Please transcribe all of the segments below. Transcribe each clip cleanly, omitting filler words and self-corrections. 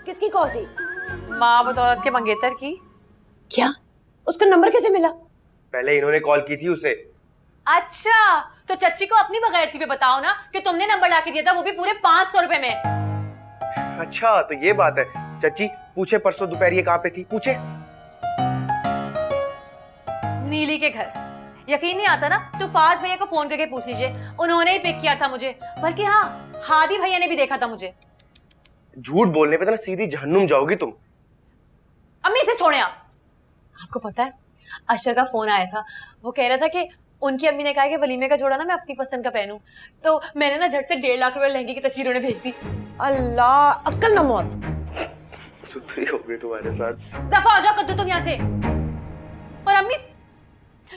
किसकी कॉल थी? माँ बदौलत के मंगेतर की। क्या? उसका नंबर कैसे मिला? पहले इन्होंने कॉल की थी उसे। अच्छा, तो चच्ची को अपनी बगैरती पे बताओ ना कि तुमने नंबर ला के दिया था, वो भी पूरे 500 रुपए में। अच्छा तो ये बात है। चच्ची पूछे परसों दोपहर ये कहाँ पे थी, पूछे। नीली के घर। यकीन नहीं आता ना तो फाज भैया को फोन करके पूछ लीजिए, उन्होंने ही पिक किया था मुझे। बल्कि हाँ, हादी भैया ने भी देखा था मुझे। झूठ बोलने पे तो ना सीधी जहन्नुम जाओगी तुम। अम्मी इसे छोड़े आप। आपको पता है अशर का फोन आया था, वो कह रहा था कि उनकी अम्मी ने कहा कि वलीमे का जोड़ा ना मैं अपनी पसंद का पहनूं, तो मैंने ना झट से 1.5 लाख रुपए लहंगे की तस्वीर उन्हें भेज दी। अल्लाह, अक्ल न मौत। सुथरी हो गई तुम्हारे साथ। दफा हो जाओ कद्दू तुम यहाँ से। और अम्मी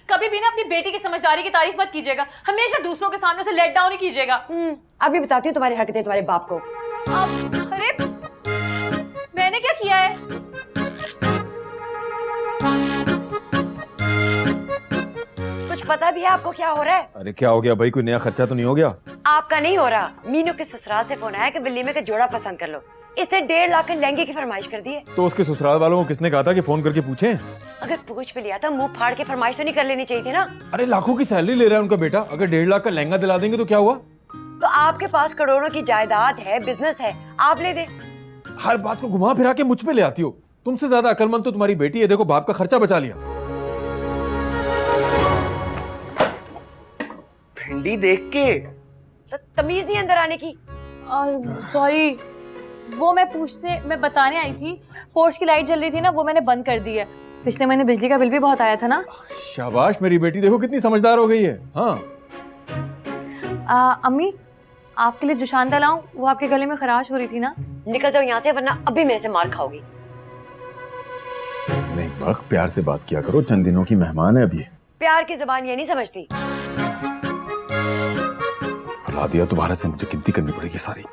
कभी भी ना अपनी बेटी की समझदारी की तारीफ मत कीजिएगा, हमेशा दूसरों के सामने उसे लेट डाउन ही कीजिएगा। अभी बताती हूँ तुम्हारी हरकतें तुम्हारे बाप को। अरे मैंने क्या किया है? कुछ पता भी है आपको क्या हो रहा है? अरे क्या हो गया भाई, कोई नया खर्चा तो नहीं हो गया? आपका नहीं हो रहा, मीनू के ससुराल से फोन आया कि वलीमे का जोड़ा पसंद कर लो। इसने 1.5 लाख के लहंगे की फरमाइश कर दी है। तो उसके ससुराल वालों को किसने कहा था कि फोन करके पूछें? अगर पूछ भी लिया था, मुंह फाड़ के फरमाइश तो नहीं कर लेनी चाहिए थी ना। अरे लाखों की सैलरी ले रहा है उनका बेटा, अगर 1.5 लाख का लहंगा दिला देंगे तो क्या हुआ? तो आपके पास करोड़ों की जायदाद है, बिजनेस है, आप ले दे। हर बात को घुमा फिरा के मुझ पे ले आती हो। तुमसे ज्यादा अकलमंद तो तुम्हारी बेटी है, देखो बाप का खर्चा बचा लिया। भिंडी देख के तो तमीज नहीं अंदर आने की। सॉरी, वो मैं बताने आई थी, पोर्च की लाइट जल रही थी ना, वो मैंने बंद कर दी है। पिछले महीने बिजली का बिल भी बहुत आया था ना। शाबाश मेरी बेटी, देखो कितनी समझदार हो गई है। हाँ अम्मी आपके लिए जुशांदा लाऊं, वो आपके गले में खराश हो रही थी ना। निकल जाओ यहाँ से वरना अभी मेरे से मार खाओगी। नहीं बख, प्यार से बात किया करो, चंद दिनों की मेहमान है अभी। प्यार की जबान ये नहीं समझती। भुला दिया, दोबारा से मुझे गिनती करनी पड़ेगी सारी।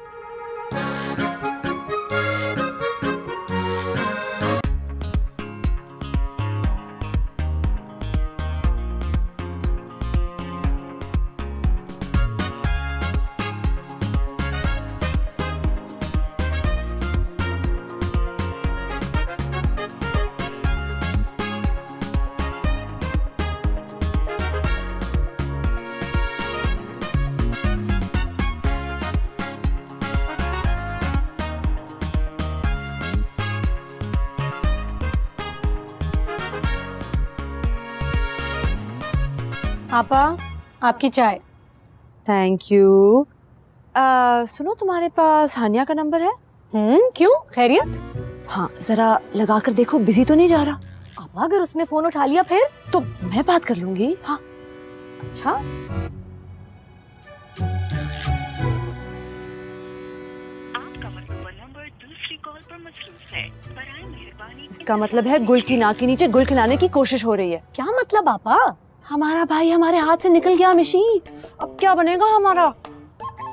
आपा, आपकी चाय। Thank you. सुनो, तुम्हारे पास हानिया का नंबर है? क्यों, खैरियत? हाँ, जरा लगा कर देखो, बिजी तो नहीं जा रहा। आपा अगर उसने फोन उठा लिया फिर? तो मैं बात कर लूंगी। हाँ। अच्छा, आपका मतलूबा नंबर दूसरी कॉल पर मसरूफ है। बराए मेहरबानी इसका मतलब है गुल की नाक के नीचे गुल खिलाने की कोशिश हो रही है। क्या मतलब आपा? हमारा भाई हमारे हाथ से निकल गया मिशी, अब क्या बनेगा हमारा?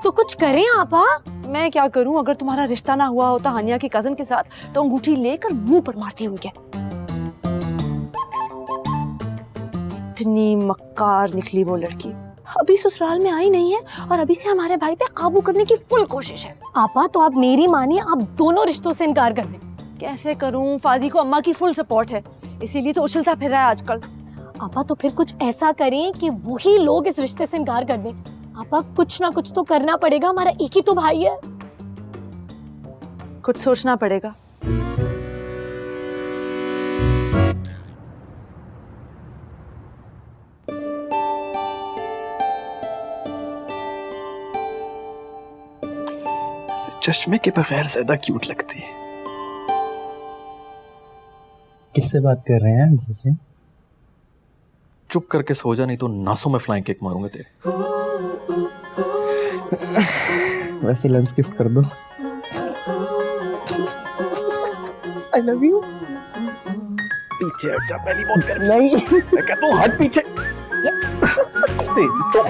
तो कुछ करें आपा। मैं क्या करूं? अगर तुम्हारा रिश्ता ना हुआ होता हानिया की कजन के साथ तो अंगूठी लेकर मुंह पर मारती उनके। इतनी मक्कार निकली वो लड़की, अभी ससुराल में आई नहीं है और अभी से हमारे भाई पे काबू करने की फुल कोशिश है। आपा तो आप मेरी मानिए, आप दोनों रिश्तों से इनकार कर दें। कैसे करूं? फाजी को अम्मा की फुल सपोर्ट है, इसीलिए तो उछलता फिर रहा है आजकल। आपा तो फिर कुछ ऐसा करें कि वही लोग इस रिश्ते से इनकार कर दें। आपा कुछ ना कुछ तो करना पड़ेगा, हमारा एक ही तो भाई है। कुछ सोचना पड़ेगा। चश्मे के बगैर ज्यादा क्यूट लगती है। किससे बात कर रहे हैं? चुप करके सो जा, नहीं तो नासों में फ्लाइंग किक मारूंगा तेरे। वैसे लेंस किस कर दो। I love you. पीछे हट जा, पहली बात कर। नहीं, मैं कहता हूँ हट पीछे। तेरी तो